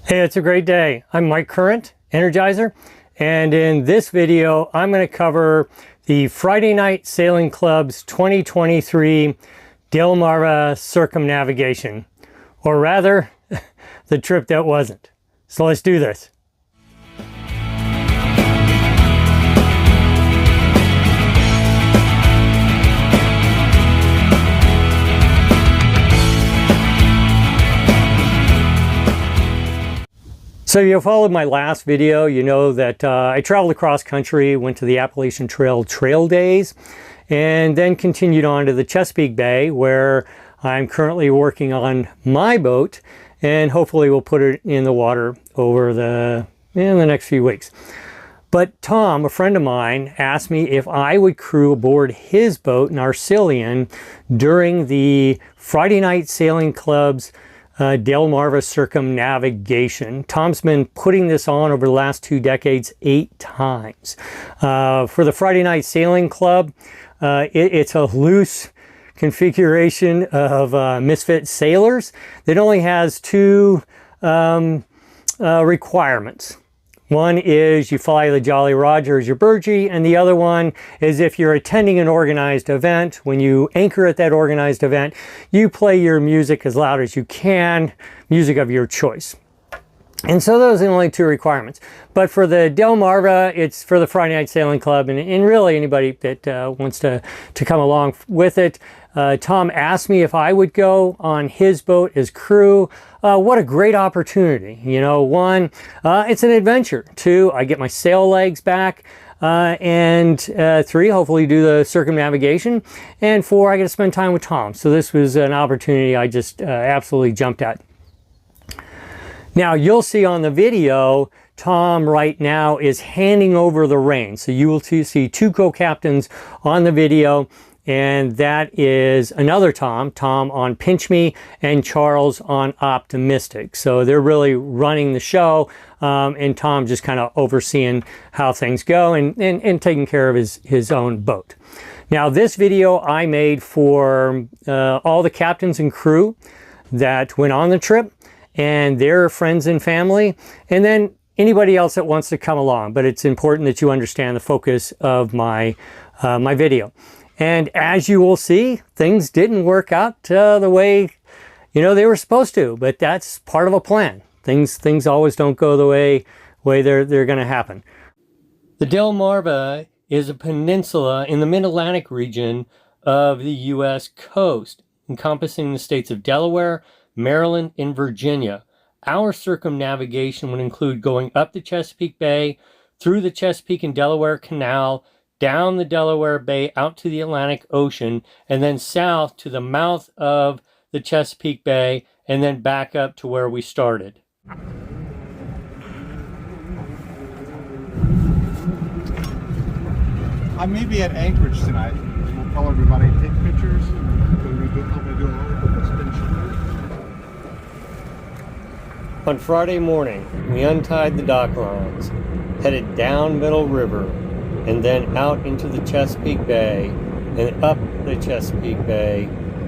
Hey, it's a great day. I'm Mike Current, Energizer, and in this video I'm going to cover the Friday Night Sailing Club's 2023 Delmarva Circumnavigation, or rather, the trip that wasn't. So let's do this. So if you followed my last video, you know that I traveled across country, went to the Appalachian Trail Days, and then continued on to the Chesapeake Bay, where I'm currently working on my boat, and hopefully we'll put it in the water over in the next few weeks. But Tom, a friend of mine, asked me if I would crew aboard his boat, Narcillion, during the Friday Night Sailing Club's Delmarva Circumnavigation. Tom's been putting this on over the last 2 decades 8 times. For the Friday Night Sailing Club, it's a loose configuration of misfit sailors that only has 2 requirements. One is you fly the Jolly Roger as your burgee, and the other one is if you're attending an organized event, when you anchor at that organized event, you play your music as loud as you can, music of your choice. And so those are the only 2 requirements. But for the Delmarva, it's for the Friday Night Sailing Club, and really anybody that wants to come along with it. Tom asked me if I would go on his boat as crew. What a great opportunity. You know, 1, it's an adventure. 2, I get my sail legs back. And 3, hopefully do the circumnavigation. And 4, I get to spend time with Tom. So this was an opportunity I just absolutely jumped at. Now you'll see on the video, Tom right now is handing over the reins. So you will see 2 co-captains on the video, and that is another Tom on Pinch Me and Charles on Optimistic. So they're really running the show, and Tom just kind of overseeing how things go and taking care of his own boat. Now this video I made for all the captains and crew that went on the trip, and their friends and family, and then anybody else that wants to come along. But it's important that you understand the focus of my video. And as you will see, things didn't work out the way they were supposed to, but that's part of a plan. Things always don't go the way they're going to happen. The Delmarva is a peninsula in the mid-Atlantic region of the U.S. coast, encompassing the states of Delaware, Maryland, and Virginia. Our circumnavigation would include going up the Chesapeake Bay, through the Chesapeake and Delaware Canal, down the Delaware Bay out to the Atlantic Ocean, and then south to the mouth of the Chesapeake Bay, and then back up to where we started. I may be at Anchorage tonight. We'll tell everybody, take pictures. On Friday morning, we untied the dock lines, headed down Middle River, and then out into the Chesapeake Bay, and up the Chesapeake Bay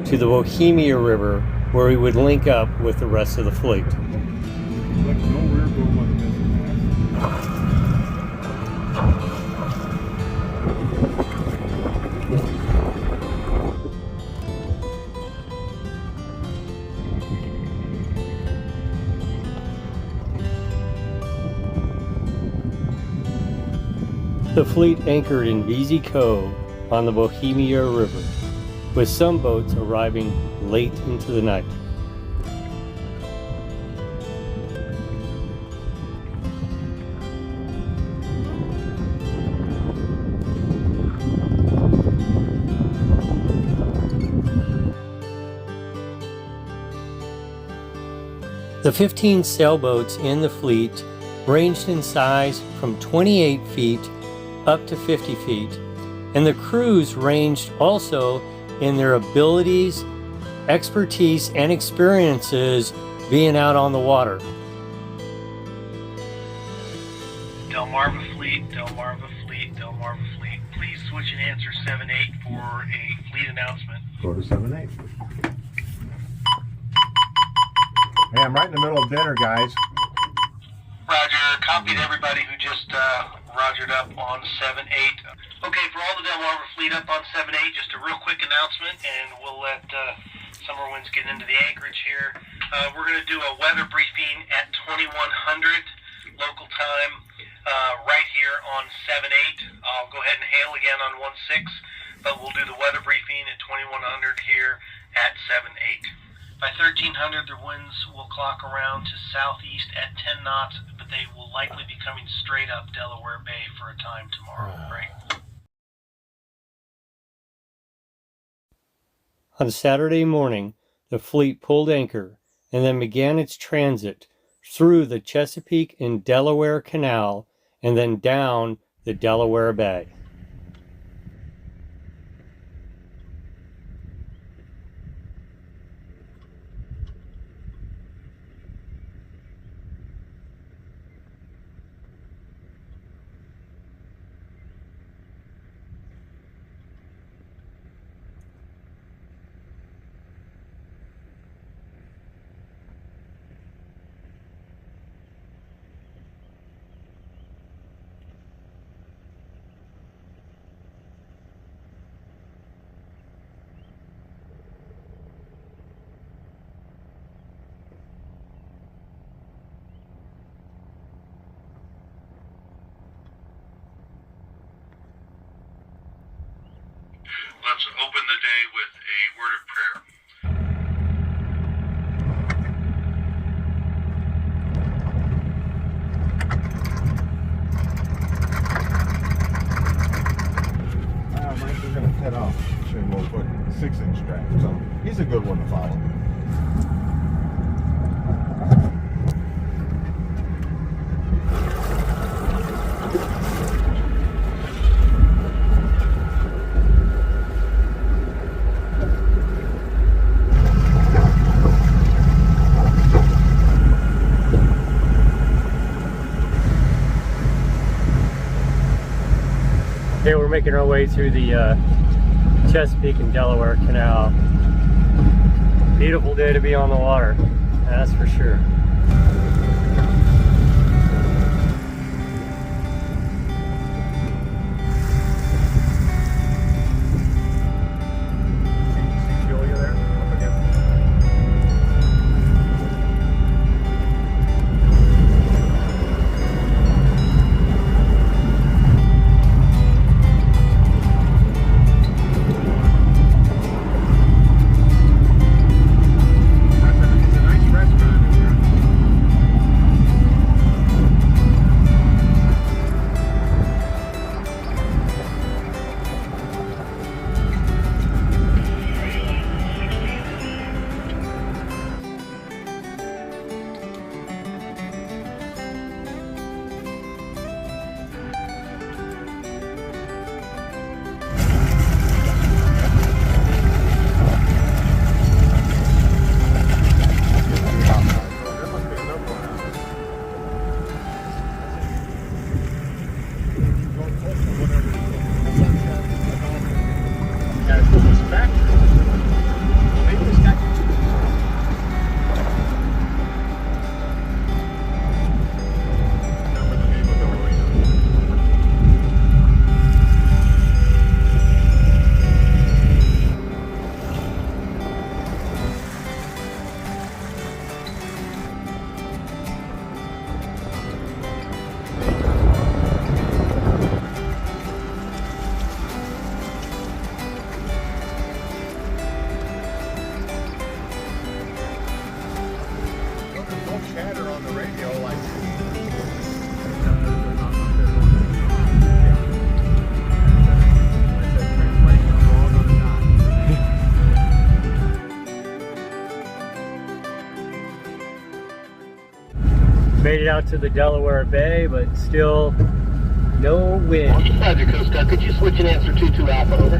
to the Bohemia River, where we would link up with the rest of the fleet. The fleet anchored in Beezy Cove on the Bohemia River, with some boats arriving late into the night. The 15 sailboats in the fleet ranged in size from 28 feet up to 50 feet, and the crews ranged also in their abilities, expertise, and experiences being out on the water. Delmarva Fleet, Delmarva Fleet, Delmarva Fleet. Please switch and answer 7-8 for a fleet announcement. Go to 7-8. Hey, I'm right in the middle of dinner, guys. Copy to everybody who just rogered up on 7-8. Okay, for all the Delmarva fleet up on 7-8, just a real quick announcement, and we'll let summer winds get into the anchorage here. We're going to do a weather briefing at 2100 local time right here on 7-8. I'll go ahead and hail again on 1-6, but we'll do the weather briefing at 2100 here at 7-8. By 1300, the winds will clock around to southeast at 10 knots, but they will likely be coming straight up Delaware Bay for a time tomorrow. Right? On Saturday morning, the fleet pulled anchor and then began its transit through the Chesapeake and Delaware Canal and then down the Delaware Bay. Let's open the day with a word of prayer. Mike, we're going to head off. And we'll put 6-inch strap. So he's a good one to follow. Okay, we're making our way through the Chesapeake and Delaware Canal. Beautiful day to be on the water, that's for sure. Made it out to the Delaware Bay, but still no wind. Roger, Coast Guard. Could you switch and answer 22 Alpha, over?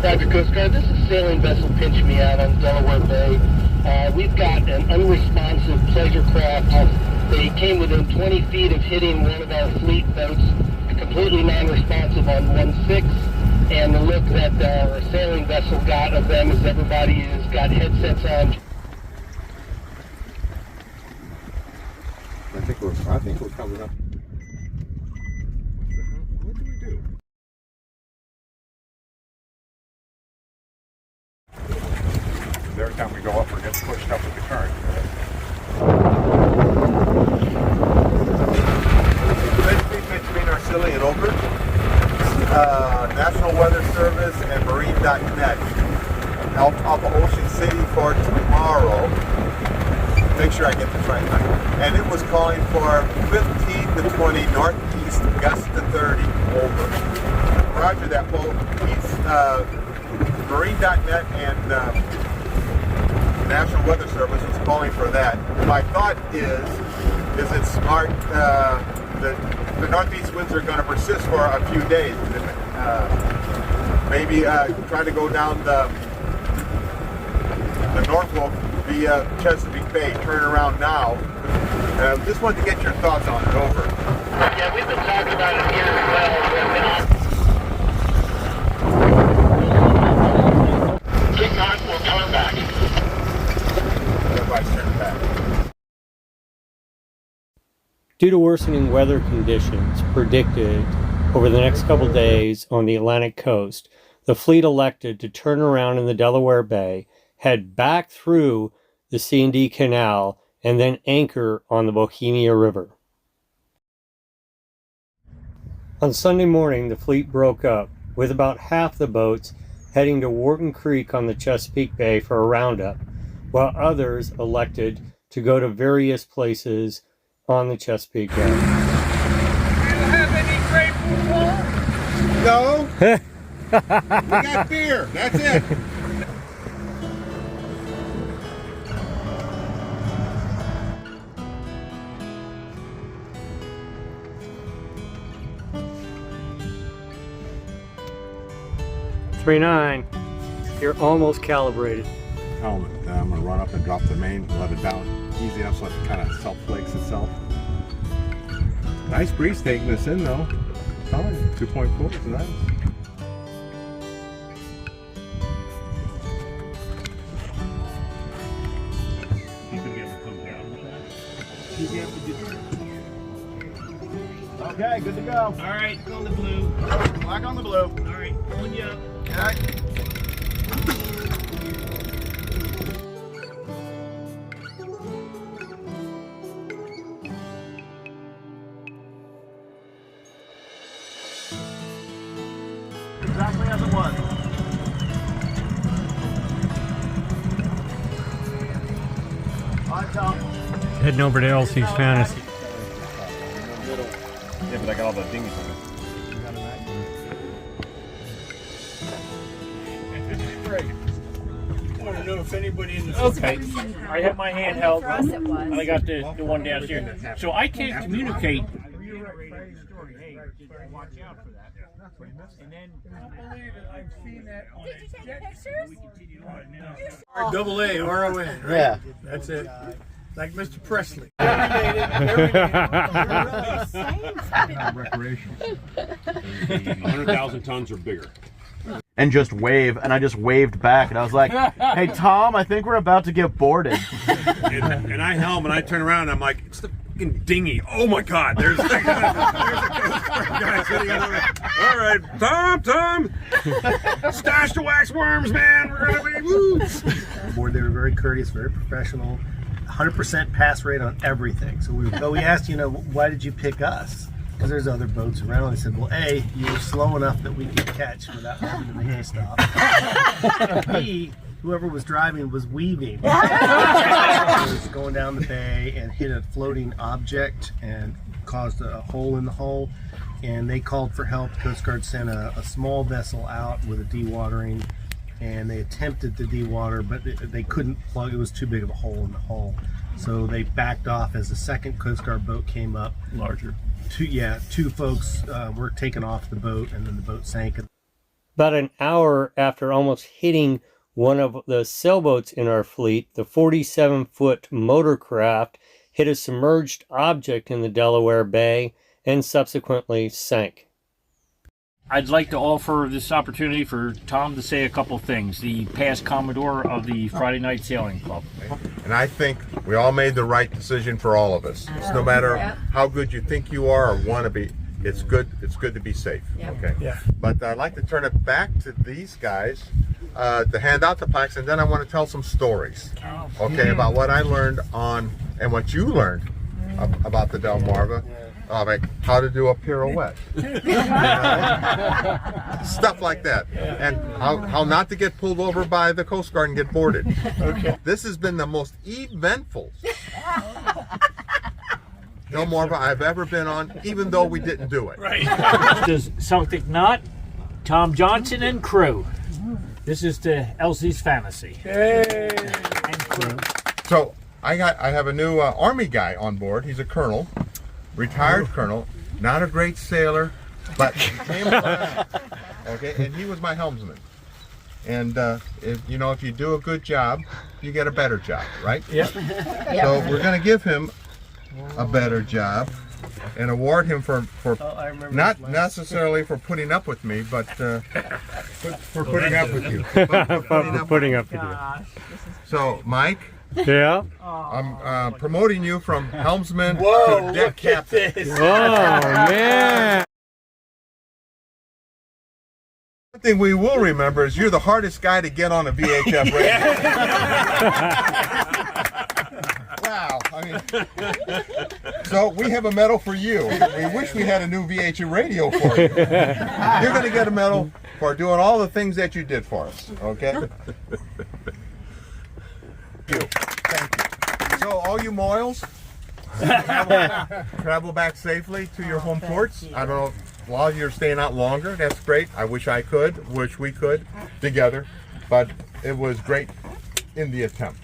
Roger, Coast Guard. This is sailing vessel Pinch Me Out on Delaware Bay. We've got an unresponsive pleasure craft. They came within 20 feet of hitting one of our fleet boats, completely non-responsive on 1-6. And the look that our sailing vessel got of them is everybody has got headsets on. we're coming up. What do we do? Every time we go up, we're getting pushed up with the current. Between Arcilla and Oakland, National Weather Service and Marine.net out off of Ocean City for tomorrow. Make sure I get this right. And it was calling for 15 to 20 northeast, gusts to 30 over. Roger that, both Marine.net and National Weather Service was calling for that. My thought is it smart? The northeast winds are going to persist for a few days. Maybe try to go down the Norfolk via Chesapeake Bay. Turn around now. Just wanted to get your thoughts on it. Over. Yeah, we've been talking about it here as well. Kick back, we'll turn back. Everybody's turning back. Due to worsening weather conditions predicted over the next couple days on the Atlantic coast, the fleet elected to turn around in the Delaware Bay, head back through the C&D Canal, and then anchor on the Bohemia River. On Sunday morning, the fleet broke up, with about half the boats heading to Wharton Creek on the Chesapeake Bay for a roundup, while others elected to go to various places on the Chesapeake Bay. Do you have any grapefruit water? No. We got beer. That's it. .39, you're almost calibrated. Helmet. I'm going to run up and drop the main, let it down easy enough so it kind of self-flakes itself. Nice breeze taking this in though. 2.4 is nice. You could be able to come down with that. Okay, good to go. All right, go on the blue. Black on the blue. All right, pulling you up. Okay. Exactly as it was. On top. Heading over to Elsie's Fantasy. Yeah, but I got all the dinghies on it. I want to know if anybody in the... Okay, I have my handheld. For us it was. I got the one downstairs. So I can't communicate. Watch out for that. And then I've seen that on Did you take pictures? Double A, R-O-N, right? Yeah. That's it. Like Mr. Presley. Recreational. 100,000 tons or bigger. And just wave, and I just waved back, and I was like, "Hey Tom, I think we're about to get boarded." And I helm, and I turn around, and I'm like, it's the fucking dinghy. Oh my God, there's a Coast Guard guy sitting on the... All right, Tom, stash the wax worms, man. We're gonna be woo. Board, they were very courteous, very professional, 100% pass rate on everything. So we asked, why did you pick us? Because there's other boats around. They said, well, A, you were slow enough that we could catch without having to make you stop. B, whoever was driving was weaving. Was going down the bay and hit a floating object and caused a hole in the hull. And they called for help. The Coast Guard sent a small vessel out with a dewatering, and they attempted to dewater, but they couldn't plug. It was too big of a hole in the hull. So they backed off as the second Coast Guard boat came up. Larger. Two folks were taken off the boat, and then the boat sank. About an hour after almost hitting one of the sailboats in our fleet, the 47-foot motorcraft hit a submerged object in the Delaware Bay and subsequently sank. I'd like to offer this opportunity for Tom to say a couple things. The past Commodore of the Friday Night Sailing Club. And I think We all made the right decision for all of us. So no matter how good you think you are or want to be, it's good to be safe. Okay. Yeah. But I'd like to turn it back to these guys to hand out the plaques, and then I want to tell some stories. Okay, about what I learned on and what you learned about the Delmarva. Like how to do a pirouette, stuff like that, and how not to get pulled over by the Coast Guard and get boarded. Okay. This has been the most eventful Delmarva I've ever been on, even though we didn't do it. Right. This is Celtic Knot, Tom Johnson and crew. This is to Elsie's Fantasy. Hey. And crew. So I have a new Army guy on board. He's a colonel. Retired colonel, not a great sailor, but he came around, okay, and he was my helmsman. And if you do a good job, you get a better job, right? Yep. So we're going to give him a better job and award him for not necessarily for putting up with me, but for putting up with you. For putting up with you. So, Mike. Yeah. I'm promoting you from helmsman to deck captain. Oh, man. One thing we will remember is you're the hardest guy to get on a VHF radio. Wow. So we have a medal for you. We wish we had a new VHF radio for you. You're going to get a medal for doing all the things that you did for us. Okay? Thank you. So all you Moyles, travel back safely to your home ports. I don't know if a lot of you are staying out longer. That's great. I wish I could. Wish we could together. But it was great in the attempt.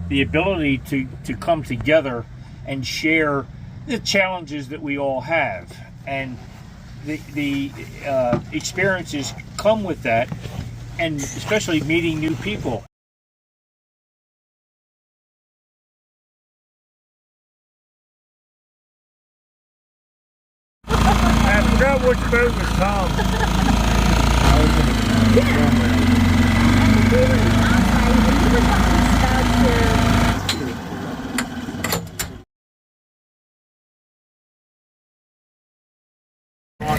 The ability to come together and share the challenges that we all have, and the experiences come with that, and especially meeting new people. I forgot which boat was Tom.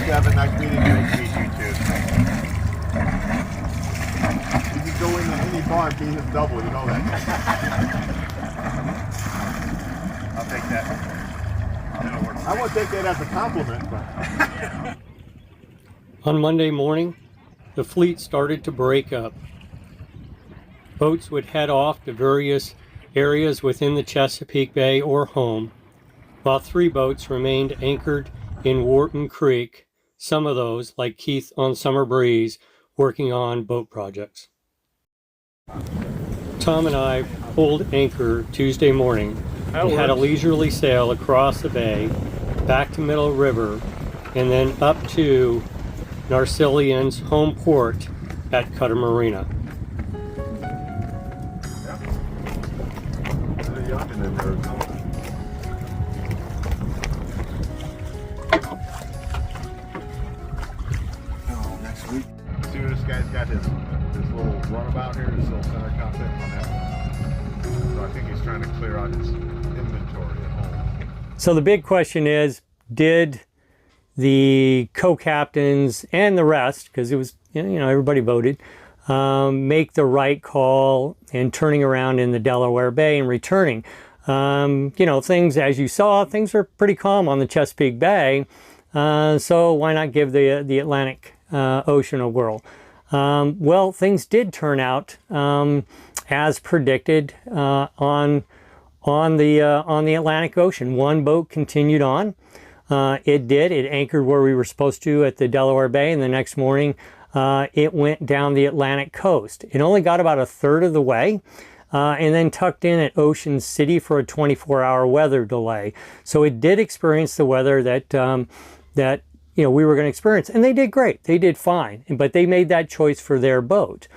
Kevin, nice meeting you. Nice to meet you too. You can go into any bar and be his double, you know that. I'll take that. I won't take that as a compliment, but. On Monday morning, the fleet started to break up. Boats would head off to various areas within the Chesapeake Bay or home, while 3 boats remained anchored in Wharton Creek, some of those, like Keith on Summer Breeze, working on boat projects. Tom and I pulled anchor Tuesday morning and had a leisurely sail across the bay, back to Middle River, and then up to Narcillian's home port at Cutter Marina. Next week. See what this guy's got his little runabout here, his little center cockpit on that. So I think he's trying to clear out his inventory at home. So the big question is, did the co-captains and the rest, because it was, everybody voted, make the right call in turning around in the Delaware Bay and returning? Things, as you saw, things are pretty calm on the Chesapeake Bay, so why not give the Atlantic Ocean a whirl? Well, things did turn out as predicted on the Atlantic Ocean. One boat continued on. It anchored where we were supposed to at the Delaware Bay, and the next morning it went down the Atlantic coast. It only got about a third of the way, and then tucked in at Ocean City for a 24-hour weather delay. So it did experience the weather that we were going to experience, and they did great. They did fine, but they made that choice for their boat.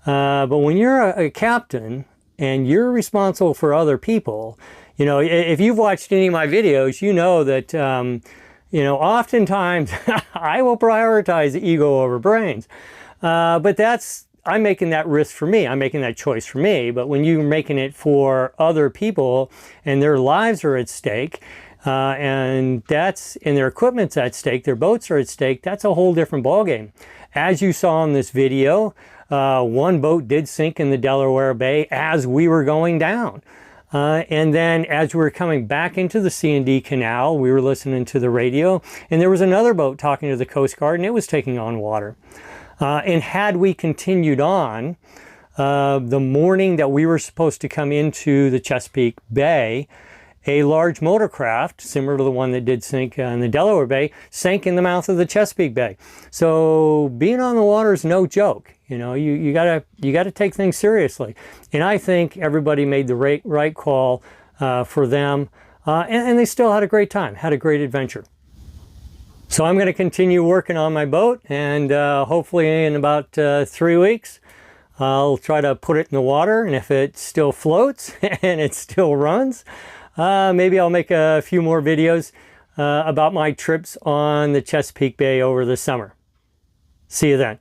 But when you're a captain and you're responsible for other people, if you've watched any of my videos, you know that oftentimes I will prioritize ego over brains. But that's I'm making that risk for me. I'm making that choice for me. But when you're making it for other people and their lives are at stake, and their equipment's at stake, their boats are at stake, that's a whole different ballgame. As you saw in this video, one boat did sink in the Delaware Bay as we were going down. And then as we were coming back into the C&D Canal, we were listening to the radio, and there was another boat talking to the Coast Guard, and it was taking on water. And had we continued on, the morning that we were supposed to come into the Chesapeake Bay, a large motorcraft, similar to the one that did sink in the Delaware Bay, sank in the mouth of the Chesapeake Bay. So being on the water is no joke. You know, you gotta take things seriously. And I think everybody made the right call for them, and they still had a great time, had a great adventure. So I'm going to continue working on my boat, and hopefully in about 3 weeks, I'll try to put it in the water, and if it still floats and it still runs, maybe I'll make a few more videos about my trips on the Chesapeake Bay over the summer. See you then.